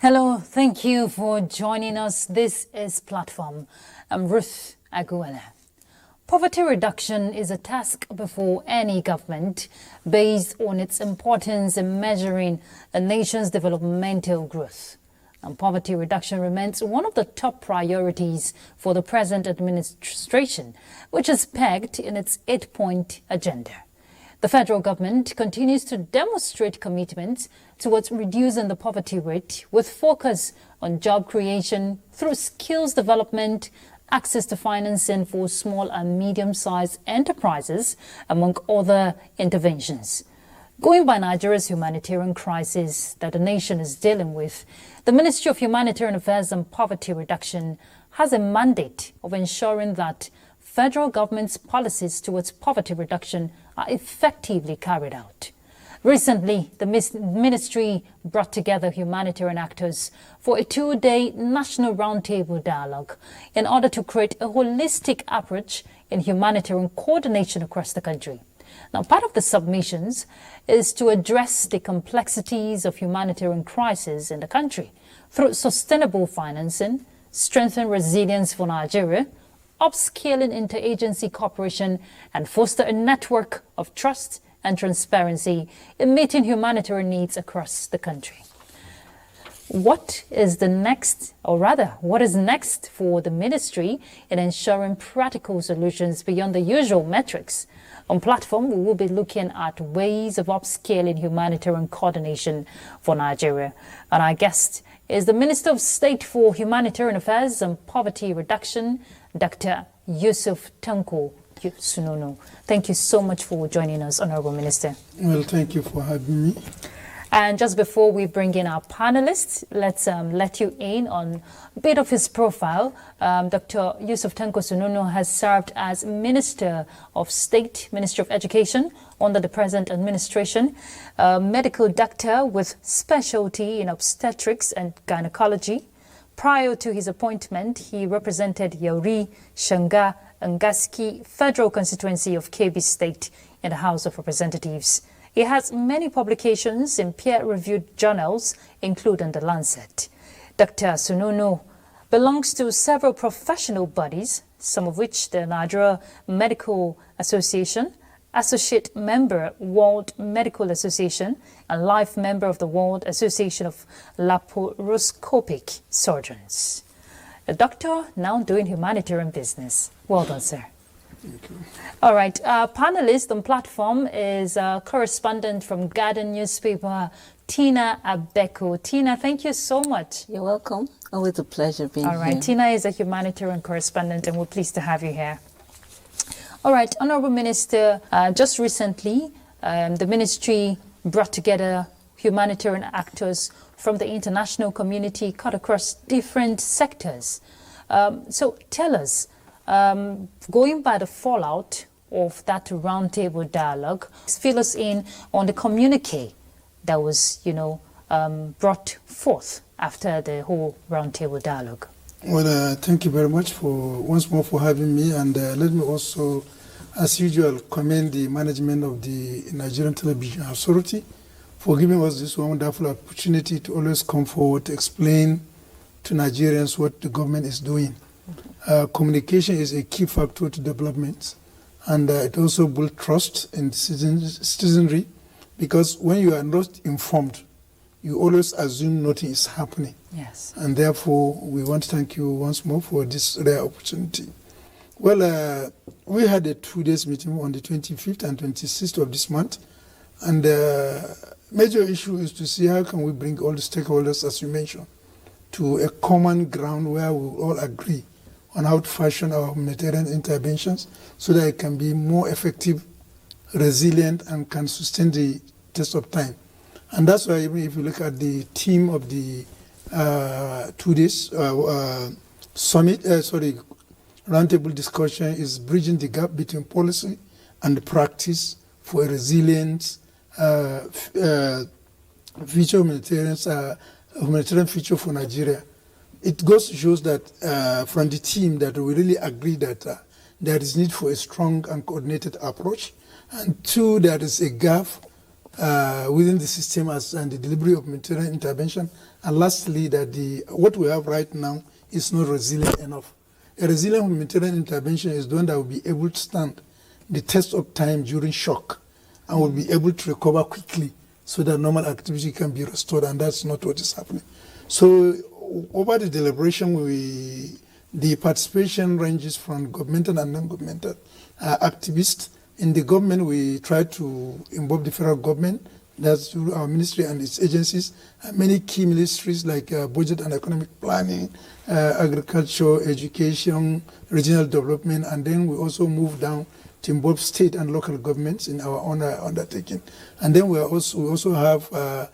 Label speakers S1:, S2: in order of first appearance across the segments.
S1: Hello, thank you for joining us. This is Platform. I'm Ruth Aguela. Poverty reduction is a task before any government based on its importance in measuring a nation's developmental growth. And poverty reduction remains one of the top priorities for the present administration, which is pegged in its 8-point agenda. The federal government continues to demonstrate commitment towards reducing the poverty rate with focus on job creation through skills development, access to financing for small and medium-sized enterprises, among other interventions. Going by Nigeria's humanitarian crisis that the nation is dealing with, the Ministry of Humanitarian Affairs and Poverty Reduction has a mandate of ensuring that federal government's policies towards poverty reduction are effectively carried out. Recently, the ministry brought together humanitarian actors for a 2-day national roundtable dialogue in order to create a holistic approach in humanitarian coordination across the country. Now, part of the submissions is to address the complexities of humanitarian crisis in the country through sustainable financing, strengthen resilience for Nigeria, upscaling interagency cooperation, and foster a network of trust and transparency in meeting humanitarian needs across the country. What is next for the ministry in ensuring practical solutions beyond the usual metrics? On Platform, we will be looking at ways of upscaling humanitarian coordination for Nigeria. And our guest is the Minister of State for Humanitarian Affairs and Poverty Reduction, Dr. Yusuf Tanko Sunono. Thank you so much for joining us, Honorable Minister.
S2: Well, thank you for having me.
S1: And just before we bring in our panelists, let's let you in on a bit of his profile. Dr. Yusuf Tanko Sunono has served as Minister of State, Ministry of Education under the present administration, a medical doctor with specialty in obstetrics and gynecology. Prior to his appointment, he represented Yauri, Shanga, and Ngaski Federal Constituency of Kebbi State in the House of Representatives. He has many publications in peer-reviewed journals, including The Lancet. Dr. Sunono belongs to several professional bodies, some of which the Nigeria Medical Association, Associate Member, World Medical Association, and Life Member of the World Association of Laparoscopic Surgeons. A doctor now doing humanitarian business. Well done, sir.
S2: Thank you.
S1: All right, our panelist on Platform is a correspondent from Garden newspaper, Tina Abeko. Tina, thank you so much.
S3: You're welcome. Always a pleasure being here.
S1: All right, Tina is a humanitarian correspondent, and we're pleased to have you here. All right, Honorable Minister, just recently, the ministry brought together humanitarian actors from the international community cut across different sectors. So tell us, going by the fallout of that roundtable dialogue, fill us in on the communique that was, brought forth after the whole roundtable dialogue.
S2: Well, thank you very much once more for having me, and let me also, as usual, commend the management of the Nigerian Television Authority for giving us this wonderful opportunity to always come forward to explain to Nigerians what the government is doing. Communication is a key factor to development, and it also builds trust in citizenry, because when you are not informed, you always assume nothing is happening.
S1: Yes.
S2: And therefore, we want to thank you once more for this rare opportunity. Well, we had a 2-day meeting on the 25th and 26th of this month, and major issue is to see how can we bring all the stakeholders, as you mentioned, to a common ground where we all agree on how to fashion our humanitarian interventions so that it can be more effective, resilient, and can sustain the test of time. And that's why even if you look at the theme of the 2 days roundtable discussion is bridging the gap between policy and the practice for a resilient future humanitarian future for Nigeria. It goes to show that from the team that we really agree that there is need for a strong and coordinated approach, and two, there is a gap within the system and the delivery of humanitarian intervention. And lastly, that what we have right now is not resilient enough. A resilient humanitarian intervention is the one that will be able to stand the test of time during shock and will be able to recover quickly so that normal activity can be restored, and that's not what is happening. So over the deliberation, the participation ranges from governmental and non-governmental activists. In the government, we try to involve the federal government, that's through our ministry and its agencies, many key ministries like budget and economic planning, agriculture, education, regional development, and then we also move down to involve state and local governments in our own undertaking. And then we also have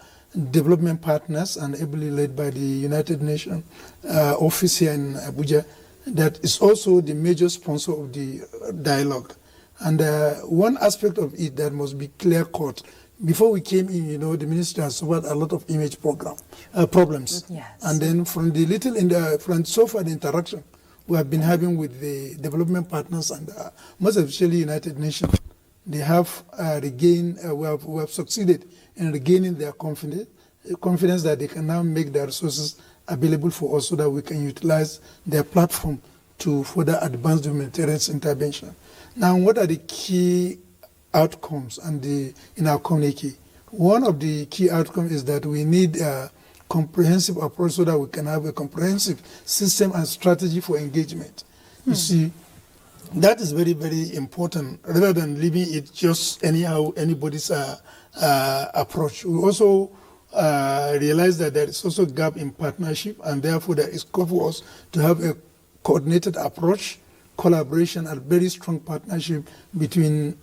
S2: development partners and ably led by the United Nations office here in Abuja that is also the major sponsor of the dialogue. And one aspect of it that must be clear-cut, before we came in, the ministry has suffered a lot of image problems.
S1: Yes.
S2: And then from so far the interaction we have been having with the development partners and most especially United Nations, they have regained, we have succeeded in regaining their confidence that they can now make their resources available for us so that we can utilize their platform to further advance the humanitarian intervention. Now, what are the key outcomes in our communique? One of the key outcomes is that we need a comprehensive approach so that we can have a comprehensive system and strategy for engagement. You see, that is very, very important rather than leaving it just anyhow, anybody's approach. We also realize that there is also a gap in partnership, and therefore there is scope for us to have a coordinated approach, collaboration, and very strong partnership between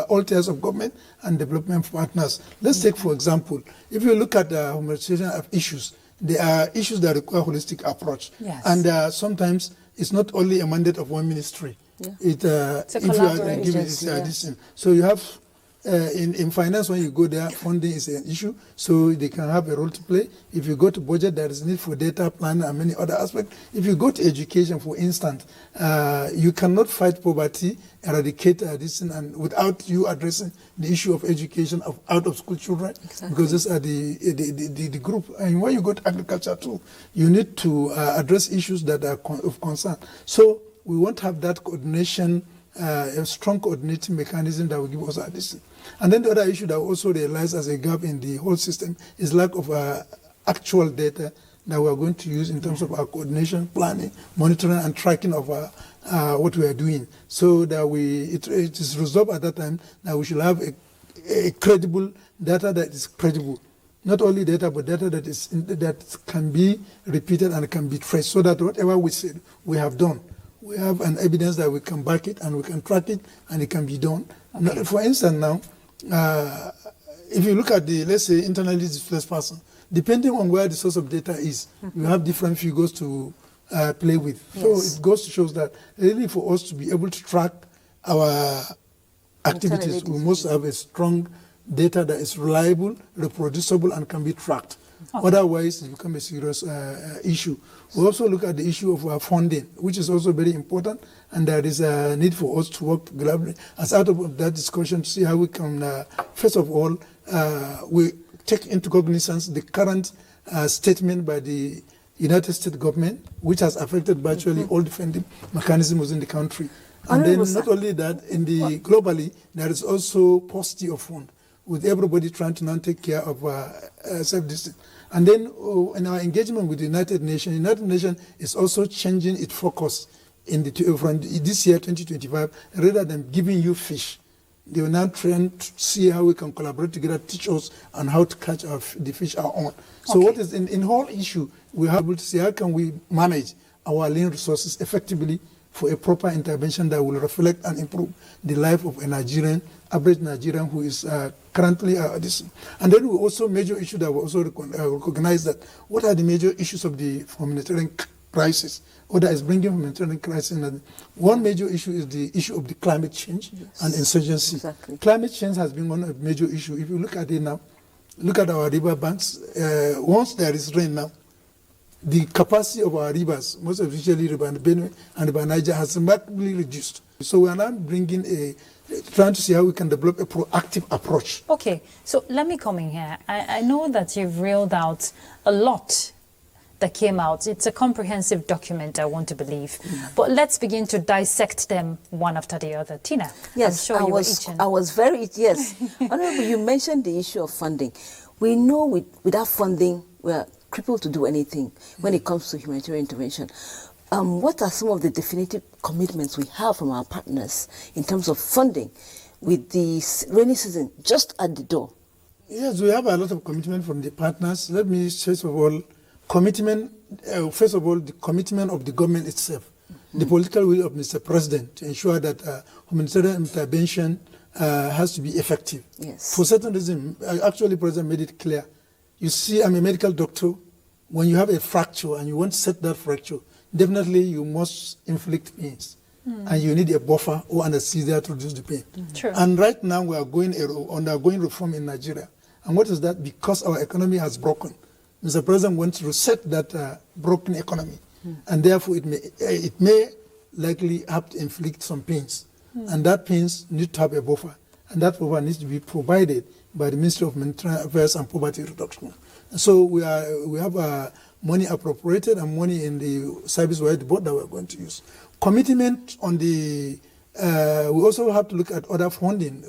S2: all tiers of government and development partners. Let's take, for example, if you look at the humanitarian issues, there are issues that require holistic approach.
S1: Yes.
S2: And sometimes it's not only a mandate of one ministry.
S3: Yeah.
S1: It's a collaboration.
S2: So you have in finance, when you go there, funding is an issue, so they can have a role to play. If you go to budget, there is need for data planning and many other aspects. If you go to education, for instance, you cannot fight poverty, eradicate this thing, and without you addressing the issue of education of out-of-school children, because these are the group. And when you go to agriculture too, you need to address issues that are of concern. So we want to have that coordination, a strong coordinating mechanism that will give us this. And then the other issue that we also realize as a gap in the whole system is lack of actual data that we are going to use in terms of our coordination, planning, monitoring, and tracking of what we are doing. So that it is resolved at that time that we should have a credible data that is credible. Not only data, but data that can be repeated and can be traced, so that whatever we said we have done, we have an evidence that we can back it and we can track it and it can be done. Okay. For instance, now, if you look at let's say, internally displaced person, depending on where the source of data is, you have different figures to play with. Yes. So it goes to show that really for us to be able to track our activities, we must have a strong data that is reliable, reproducible, and can be tracked. Okay. Otherwise, it becomes a serious issue. We also look at the issue of funding, which is also very important, and there is a need for us to work globally. As out of that discussion, to see how we can, first of all, we take into cognizance the current statement by the United States government, which has affected virtually all the funding mechanisms within the country. And then not only that, globally, there is also paucity of funds, with everybody trying to now take care of self-distance. And then in our engagement with the United Nations is also changing its focus from this year, 2025, rather than giving you fish. They are now trying to see how we can collaborate together, teach us on how to catch the fish our own. So what is in whole issue, we have to see how can we manage our lean resources effectively for a proper intervention that will reflect and improve the life of a average Nigerian who is currently this. And then we also major issue that we also recognize that what are the major issues of the humanitarian crisis, or that is bringing humanitarian crisis. And one major issue is the issue of the climate change and insurgency. Exactly. Climate change has been one of the major issues. If you look at it now, look at our river banks. Once there is rain now, the capacity of our rivers, most especially River Benue and River Niger, has remarkably reduced. So we are now trying to see how we can develop a proactive approach.
S1: Okay, so let me come in here. I know that you've reeled out a lot that came out. It's a comprehensive document, I want to believe. But let's begin to dissect them one after the other. Tina,
S3: yes,
S1: I'm sure you were itching.
S3: I was very, yes. Honorable, you mentioned the issue of funding. We know without funding, we're crippled to do anything when it comes to humanitarian intervention. What are some of the definitive commitments we have from our partners in terms of funding with the rainy season just at the door?
S2: Yes, we have a lot of commitment from the partners. Let me, first of all, the commitment of the government itself, the political will of Mr. President to ensure that humanitarian intervention has to be effective.
S3: Yes.
S2: For certain reason, actually, President made it clear. You see, I'm a medical doctor. When you have a fracture and you want to set that fracture, definitely you must inflict pains. And you need a buffer or anesthesia to reduce the pain.
S1: True.
S2: And right now we are undergoing reform in Nigeria. And what is that? Because our economy has broken. Mr. President wants to reset that broken economy. And therefore it may likely have to inflict some pains. And that pains need to have a buffer. And that buffer needs to be provided by the Ministry of Humanitarian Affairs and Poverty Reduction. And so we have money appropriated and money in the service-wide board that we're going to use. Commitment on the, we also have to look at other funding,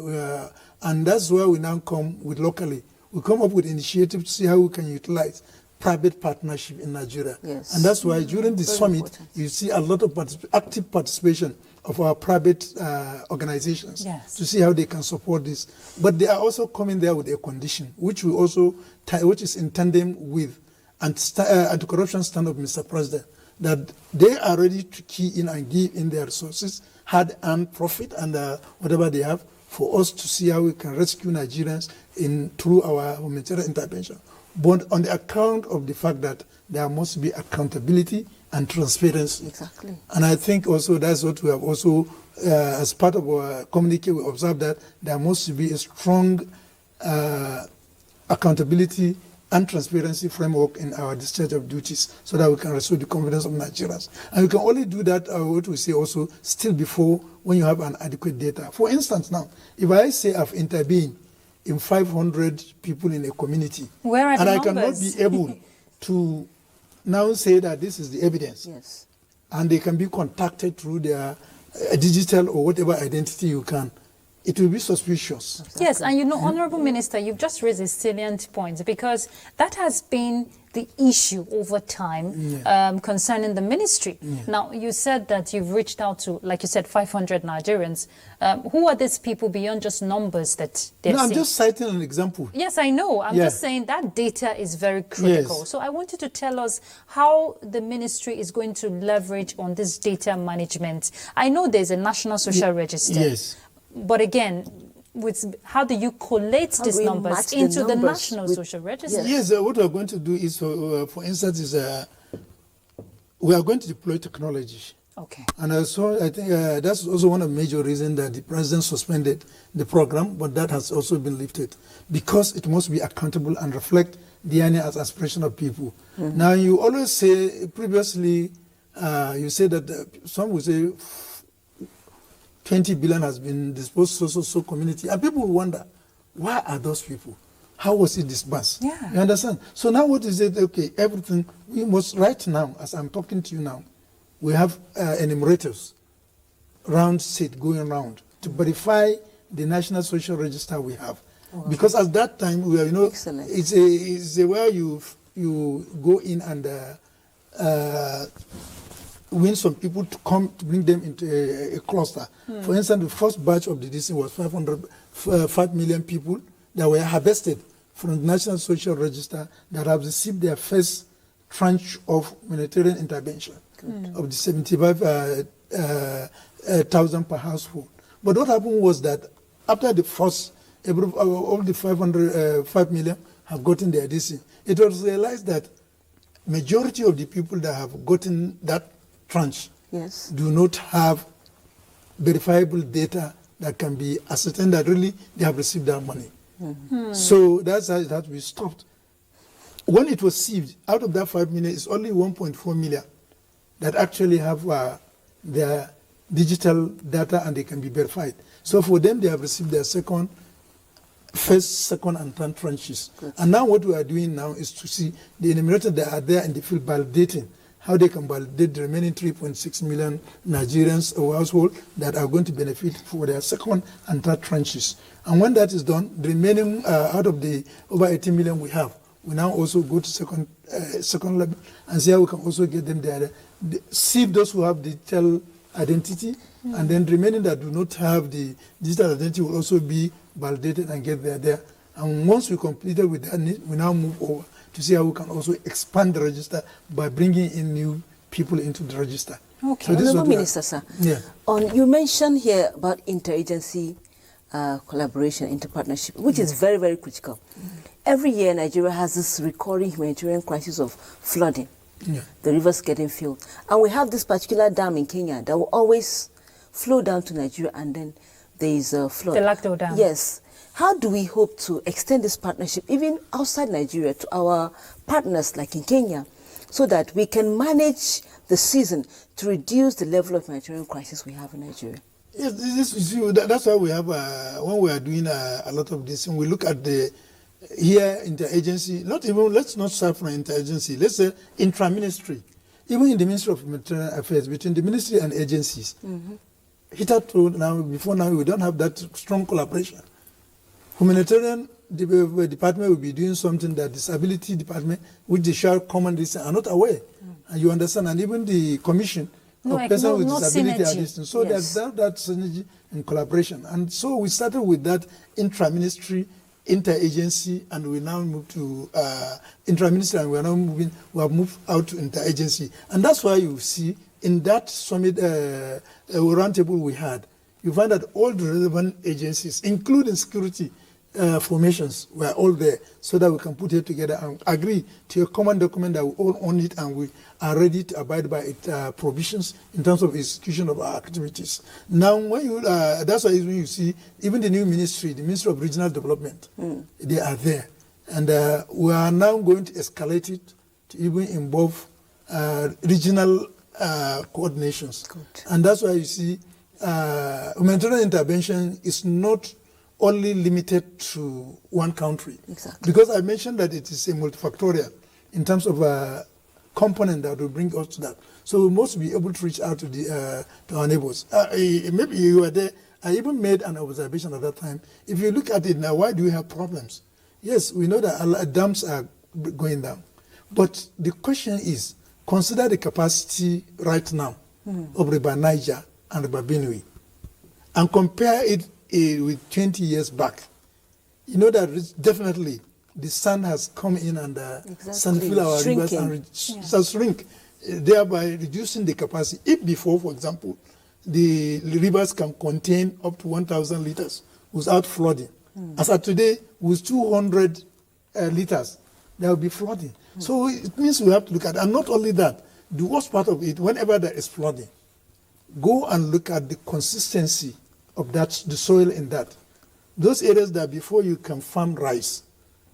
S2: and that's where we now come with locally. We come up with initiatives to see how we can utilize private partnership in Nigeria.
S3: Yes.
S2: And that's why during the summit, important. You see a lot of active participation of our private organizations to see how they can support this. But they are also coming there with a condition, which is in tandem with anti-corruption stand of Mr. President, that they are ready to key in and give in their resources, hard-earned profit and whatever they have, for us to see how we can rescue Nigerians through our humanitarian intervention. But on the account of the fact that there must be accountability and transparency.
S3: Exactly.
S2: And I think also that's what we have also, as part of our communique, we observed that there must be a strong accountability and transparency framework in our discharge of duties so that we can restore the confidence of Nigerians. And we can only do that, what we say also, still before when you have an adequate data. For instance now, if I say I've intervened in 500 people in a community,
S1: where are
S2: and
S1: the
S2: I
S1: numbers?
S2: cannot be able to now say that this is the evidence,
S3: yes,
S2: and they can be contacted through their digital or whatever identity you can, it will be suspicious.
S1: Exactly. Yes, and you know, Honorable Minister, you've just raised a salient point, because that has been the issue over time concerning the ministry. Now, you said that you've reached out to, like you said, 500 Nigerians. Who are these people beyond just numbers that they're seeing?
S2: I'm just citing an example.
S1: Yes, I know. I'm just saying that data is very critical. So I want you to tell us how the ministry is going to leverage on this data management. I know there's a National Social Register.
S2: Yes.
S1: But again, how do you collate these numbers into the National Social Register?
S2: Yes, what we are going to do is, for instance, we are going to deploy technology.
S1: Okay.
S2: And I think that's also one of the major reasons that the president suspended the program, but that has also been lifted because it must be accountable and reflect DNA as aspiration of people. Now, you always say, previously, you say that some would say 20 billion has been disposed to so community. And people wonder, why are those people? How was it disbursed?
S1: Yeah.
S2: You understand? So now what is it? Okay, everything, we must, right now, as I'm talking to you now, we have enumerators, going around to verify the National Social Register we have. Oh, because at that time, we are, it's where you go in and win some people to come to bring them into a cluster. For instance, the first batch of the DC was 5 million people that were harvested from the National Social Register that have received their first tranche of humanitarian intervention of the 75,000 per household. But what happened was that after the first, all the 5 million have gotten their DC, it was realized that majority of the people that have gotten that tranche do not have verifiable data that can be ascertained that really they have received that money. So that's how it has to be stopped. when it was sieved, out of that 5 million, it's only 1.4 million that actually have their digital data and they can be verified. So for them, they have received their first, second, and third tranches. Good. And now what we are doing now is to see the enumerators that are there in the field validating how they can validate the remaining 3.6 million Nigerians or households that are going to benefit for their second and third tranches. And when that is done, the remaining out of the over 18 million we have, we now also go to second level and see how we can also get them there. See those who have digital identity, and then the remaining that do not have the digital identity will also be validated and get there. And once we completed with that, we now move over to see how we can also expand the register by bringing in new people into the register.
S3: Okay. So Honourable Minister, sir.
S2: Yeah.
S3: You mentioned here about interagency collaboration, interpartnership, which is very, very critical. Every year, Nigeria has this recurring humanitarian crisis of flooding. Yeah. The rivers getting filled. And we have this particular dam in Kenya that will always flow down to Nigeria, and then there is a flood.
S1: The Lacto Dam.
S3: Yes. How do we hope to extend this partnership even outside Nigeria to our partners like in Kenya, so that we can manage the season to reduce the level of humanitarian crisis we have in Nigeria?
S2: Yes, that's why we have, when we are doing a lot of this, and we look at the interagency, let's not start from interagency, let's say intra-ministry. Even in the Ministry of Humanitarian Affairs, between the ministry and agencies, hitherto before now, we don't have that strong collaboration. Humanitarian department will be doing something that disability department, which they share common this are not aware. And you understand, and even the commission of persons with disability are distant. So there's that synergy and collaboration. And so we started with that intra-ministry, interagency, and we now move to intra-ministry, and we have moved out to interagency. And that's why you see in that summit roundtable we had, you find that all the relevant agencies, including security formations, were all there, so that we can put it together and agree to a common document that we all own it, and we are ready to abide by its provisions in terms of execution of our activities. Now, when that's why when you see even the new ministry, the Ministry of Regional Development, they are there, and we are now going to escalate it to even involve regional coordinations. Good. And that's why you see humanitarian intervention is not only limited to one country. Exactly. Because I mentioned that it is a multifactorial in terms of a component that will bring us to that. So we must be able to reach out to our neighbors. Maybe you were there. I even made an observation at that time. If you look at it now, why do we have problems? Yes, we know that dams are going down. But the question is, consider the capacity right now of River Niger and River Benue, and compare it with 20 years back. You know that definitely the sun has come in and sun fill our rivers and shrink, thereby reducing the capacity. If before, for example, the rivers can contain up to 1,000 liters without flooding, as of today, with 200 liters, there will be flooding. So it means we have to look at, and not only that, the worst part of it, whenever there is flooding, go and look at the consistency of the soil in that. Those areas that before you can farm rice,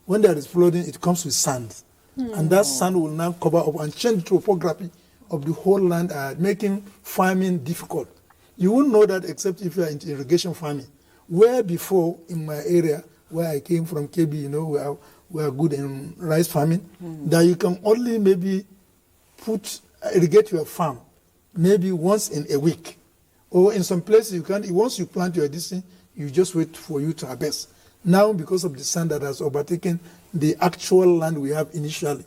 S2: when there is flooding, it comes with sand. And that sand will now cover up and change the topography of the whole land, making farming difficult. You won't know that except if you are into irrigation farming. Where before, in my area, where I came from, KB, you know, we are good in rice farming, that you can only maybe irrigate your farm maybe once in a week. Or in some places, you can't. Once you plant your distance, you just wait for you to harvest. Now, because of the sand that has overtaken the actual land we have initially,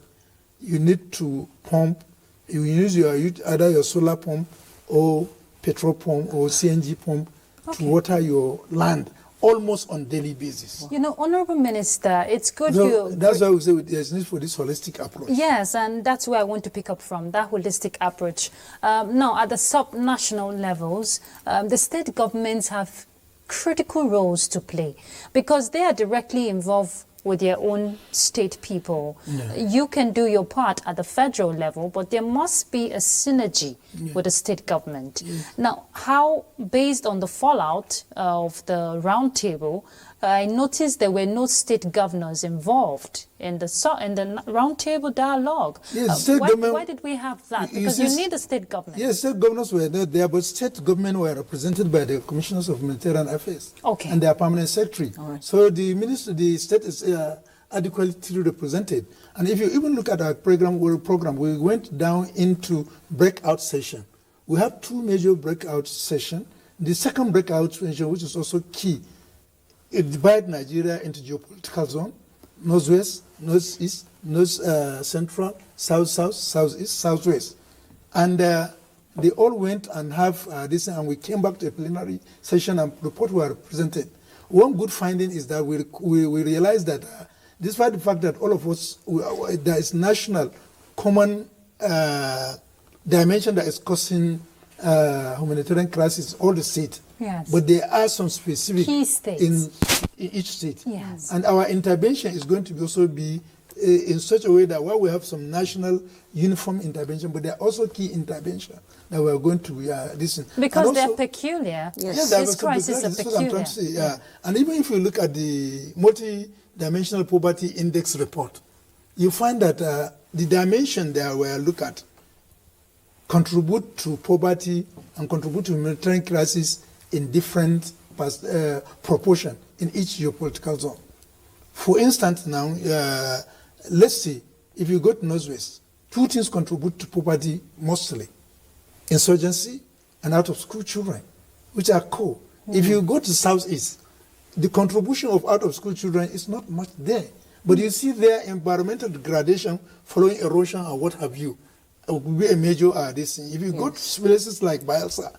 S2: you need to pump. You use either your solar pump or petrol pump or CNG pump to water your land almost on daily basis.
S1: You know, Honorable Minister, it's good
S2: That's why we say there's need for this holistic approach.
S1: Yes, and that's where I want to pick up from, that holistic approach. Now, at the sub-national levels, the state governments have critical roles to play because they are directly involved with their own state people. You can do your part at the federal level, but there must be a synergy with the state government. Now, how, based on the fallout of the roundtable, I noticed there were no state governors involved in the roundtable dialogue.
S2: Yes,
S1: why did we have that? Because you need a state government.
S2: Yes, state governors were not there, but state government were represented by the commissioners of humanitarian affairs and their permanent secretary. So the state is adequately represented. And if you even look at our program, we went down into breakout session. We have two major breakout sessions. The second breakout session, which is also key, it divides Nigeria into geopolitical zone: northwest, northeast, north central, south-south, southeast, southwest. And they all went and have this, and we came back to a plenary session and report were presented. One good finding is that we realized that despite the fact that all of us, there is national common dimension that is causing humanitarian crisis, all the states.
S1: Yes.
S2: But there are some specific
S1: key states
S2: in each state.
S1: Yes.
S2: And our intervention is going to also be in such a way that while we have some national uniform intervention, but there are also key intervention that we are going to listen.
S1: Because they're peculiar.
S2: Yes,
S1: this crisis is peculiar.
S2: Yeah. And even if you look at the multi-dimensional poverty index report, you find that the dimension there we look at contribute to poverty and contribute to humanitarian crisis in different proportion in each geopolitical zone. For instance, now, let's see, if you go to Northwest, two things contribute to poverty mostly: insurgency and out-of-school children, which are core. If you go to Southeast, the contribution of out-of-school children is not much there. But you see there environmental degradation following erosion and what have you. It will be a major this thing. If you go to places like Bayelsa,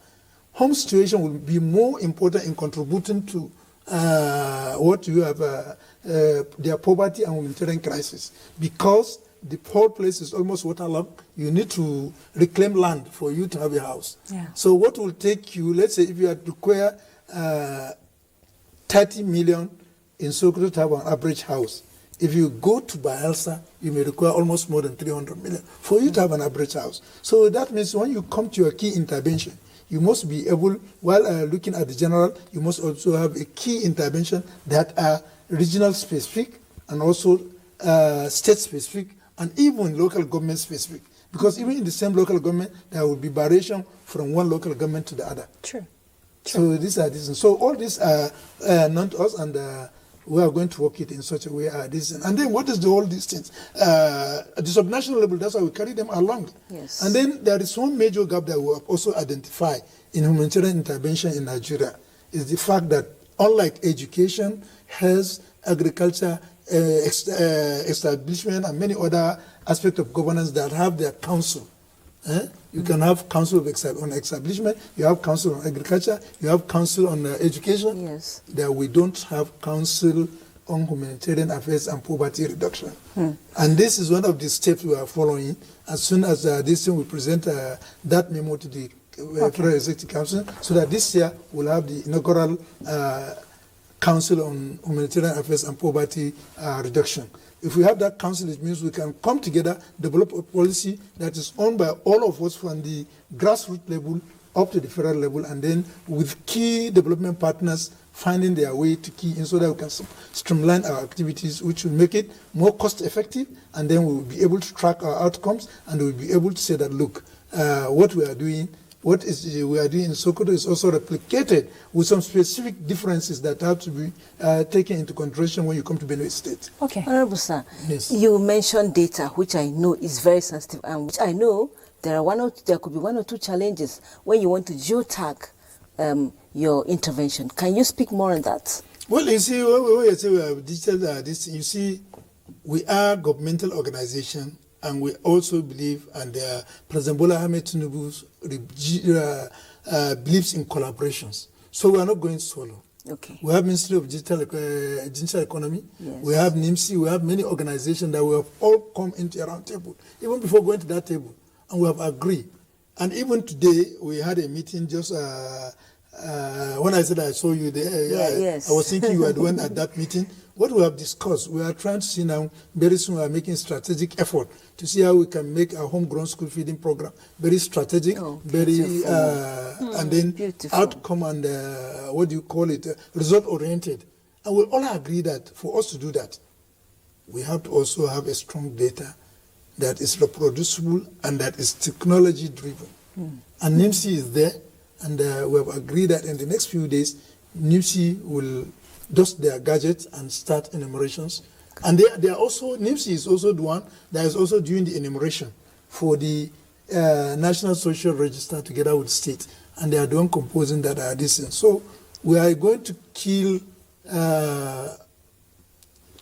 S2: home situation will be more important in contributing to what you have, their poverty and humanitarian crisis. Because the poor place is almost waterlogged, you need to reclaim land for you to have a house.
S1: Yeah.
S2: So what will take you, let's say if you had to acquire 30 million in Sokoto to have an average house, if you go to Bayelsa, you may require almost more than 300 million for you to have an average house. So that means when you come to your key intervention, you must be able, while looking at the general, you must also have a key intervention that are regional specific and also state specific and even local government specific. Because even in the same local government, there will be variation from one local government to the other.
S1: True.
S2: So these are this. So all these are known to us, and we are going to work it in such a way. And then what is all these things? At the subnational level, that's why we carry them along.
S3: Yes.
S2: And then there is one major gap that we have also identified in humanitarian intervention in Nigeria, is the fact that unlike education, health, agriculture, establishment, and many other aspects of governance that have their council. You can have council on establishment, you have council on agriculture, you have council on education.
S3: Yes.
S2: That we don't have council on humanitarian affairs and poverty reduction. And this is one of the steps we are following. As soon as this thing, we present that memo to the Federal Executive Council, so that this year we'll have the inaugural Council on Humanitarian Affairs and Poverty Reduction. If we have that council, it means we can come together, develop a policy that is owned by all of us from the grassroots level up to the federal level, and then with key development partners finding their way to key in so that we can streamline our activities, which will make it more cost effective, and then we will be able to track our outcomes, and we will be able to say that, look, what we are doing in Sokoto is also replicated with some specific differences that have to be taken into consideration when you come to Benue State.
S1: Okay.
S3: Honorable Sir,
S2: yes.
S3: You mentioned data, which I know is very sensitive, and which I know there could be one or two challenges when you want to geotag your intervention. Can you speak more on that?
S2: Well, you see, when we say we have digital this, you see, we are a governmental organization, and we also believe, and President Bola Ahmed Tinubu believes in collaborations. So we are not going solo.
S3: Okay.
S2: We have Ministry of Digital Economy. Yes. We have NIMSI. We have many organizations that we have all come into a round table, even before going to that table, and we have agreed. And even today, we had a meeting just when I said I saw you there.
S3: Yes.
S2: I was thinking you were the one at that meeting. What we have discussed, we are trying to see now, very soon we are making strategic effort to see how we can make a homegrown school feeding program very strategic, very, and then
S3: beautiful.
S2: outcome and, result-oriented. And we all agree that for us to do that, we have to also have a strong data that is reproducible and that is technology driven. And NIMC is there, and we have agreed that in the next few days, NIMC will dust their gadgets and start enumerations. And they are also, NIMC is also the one that is also doing the enumeration for the National Social Register together with state, and they are the one composing that addition. So we are going to kill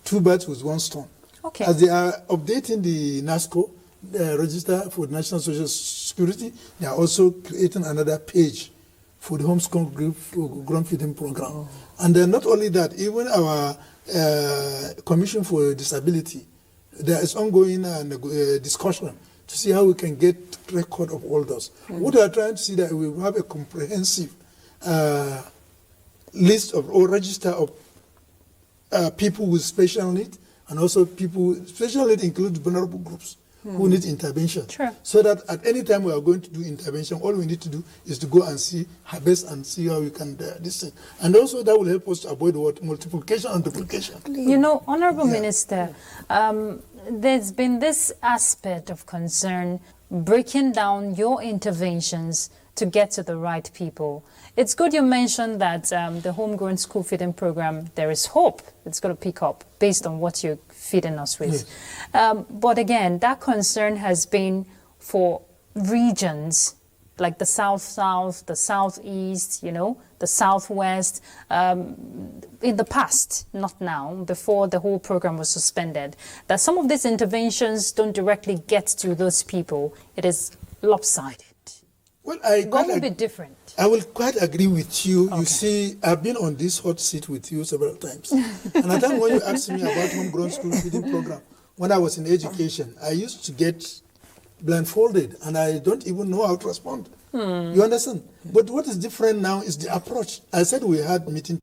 S2: two birds with one stone.
S1: Okay.
S2: As they are updating the NASCO, the Register for National Social Security, they are also creating another page for the homegrown feeding program. Oh. And then not only that, even our Commission for Disability, there is ongoing discussion to see how we can get record of all those. What we are trying to see that we have a comprehensive list of or register of people with special needs, and also people, special need includes vulnerable groups who need intervention.
S1: Sure.
S2: So that at any time we are going to do intervention, all we need to do is to go and see, harvest and see how we can this thing. And also that will help us to avoid what? Multiplication and duplication.
S1: You know, Honorable Minister, there's been this aspect of concern breaking down your interventions to get to the right people. It's good you mentioned that the homegrown school feeding program, there is hope it's going to pick up based on what you're feeding us with. Yes. But again, that concern has been for regions like the South-South, the Southeast, you know, the Southwest, in the past, not now, before the whole program was suspended, that some of these interventions don't directly get to those people. It is lopsided.
S2: Well,
S1: what will be different?
S2: I will quite agree with you.
S1: Okay.
S2: You see, I've been on this hot seat with you several times. And I think when you asked me about homegrown school feeding program, when I was in education, I used to get blindfolded and I don't even know how to respond. You understand? But what is different now is the approach. I said we had meeting.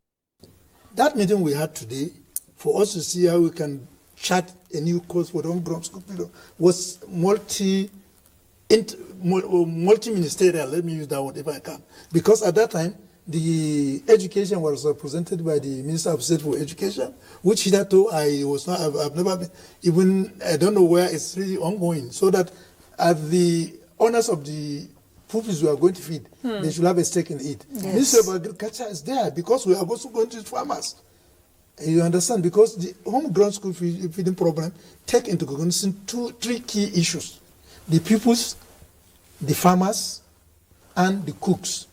S2: That meeting we had today, for us to see how we can chart a new course for homegrown school feeding, was multi-ministerial, let me use that word if I can. Because at that time, the education was represented by the Minister of State for Education, which hitherto I've never been, even, I don't know where it's really ongoing. So that as the owners of the pupils we are going to feed, they should have a stake in it. Yes. Ministry of Agriculture is there because we are also going to farmers. You understand? Because the homegrown school feeding program take into consideration three key issues: the pupils, the farmers, and the cooks.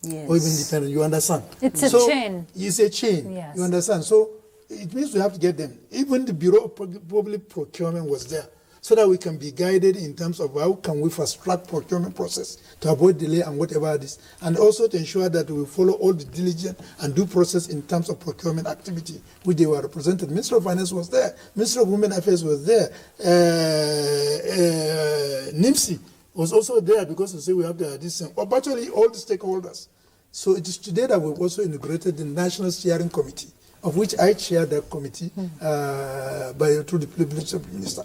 S2: Yes. Or even dependent. You understand?
S1: It's a chain.
S2: It's a chain. Yes. You understand? So it means we have to get them. Even the Bureau of Public Procurement was there, so that we can be guided in terms of how can we fast-track procurement process to avoid delay and whatever it is, and also to ensure that we follow all the diligent and due process in terms of procurement activity, which they were represented. Minister of Finance was there, Minister of Women Affairs was there, NIMC was also there because they say we have this, but virtually all the stakeholders. So it is today that we've also integrated the National Steering Committee, of which I chair that committee through the privilege of the minister.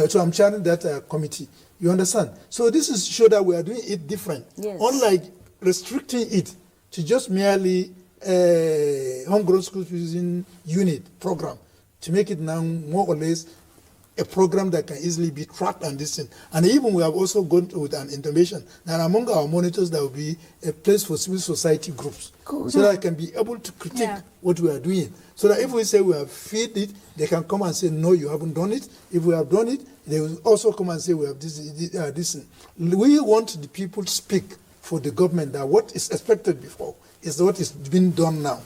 S2: So I'm chairing that committee. You understand? So this is to show that we are doing it different. Yes. Unlike restricting it to just merely homegrown school feeding unit program, to make it now more or less a program that can easily be tracked and this thing. And even we have also gone with an intervention that among our monitors there will be a place for civil society groups. Cool. So that I can be able to critique what we are doing. So that if we say we have feed it, they can come and say, no, you haven't done it. If we have done it, they will also come and say we have this. We want the people to speak for the government that what is expected before is what is being done now.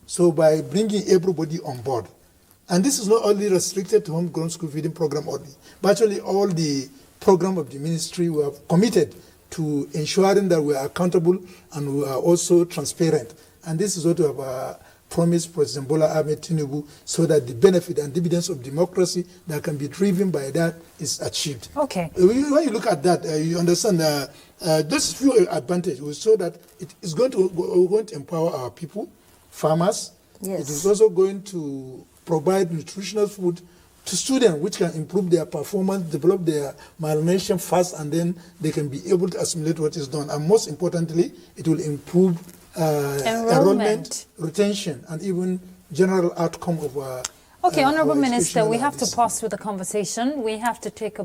S2: So by bringing everybody on board. And this is not only restricted to homegrown school feeding program only, but actually all the program of the ministry we have committed to ensuring that we are accountable and we are also transparent. And this is what we have promised President Bola Ahmed Tinubu, so that the benefit and dividends of democracy that can be driven by that is achieved. Okay. When you look at that, you understand those few advantages will show that it is going to empower our people, farmers. Yes. It is also going to provide nutritional food to students, which can improve their performance, develop their malnutrition fast, and then they can be able to assimilate what is done. And most importantly, it will improve enrollment, retention, and even general outcome of
S1: Okay, Honorable
S2: our
S1: Minister, we
S2: educational
S1: have to pause with the conversation. We have to take a